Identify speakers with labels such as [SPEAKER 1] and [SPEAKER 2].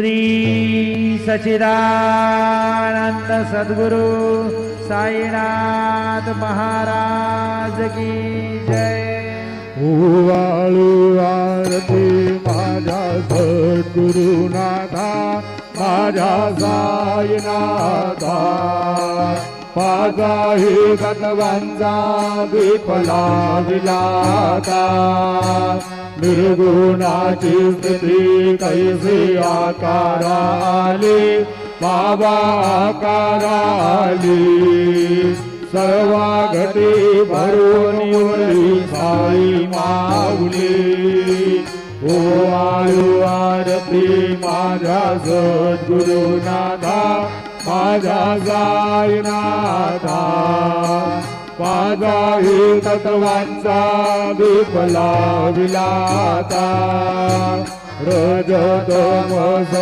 [SPEAKER 1] श्री सच्चिदानंद सद्गुरु साईनाथ महाराज की जय।
[SPEAKER 2] ओवाळू आरती माझ्या सद्गुरुनाथा माझ्या साईनाथा पाजाही गतवांचा विफला विलाता निर्गुणाची स्थिती कैसी आकाराली बाबा आकाराली सर्वा घटी भरून उरली साई माऊली। ओवाळू आरती माझ्या सद्गुरुनाथा माझ्या साईनाथा पाजाही तत्वांचा विफला विलाता रजतमस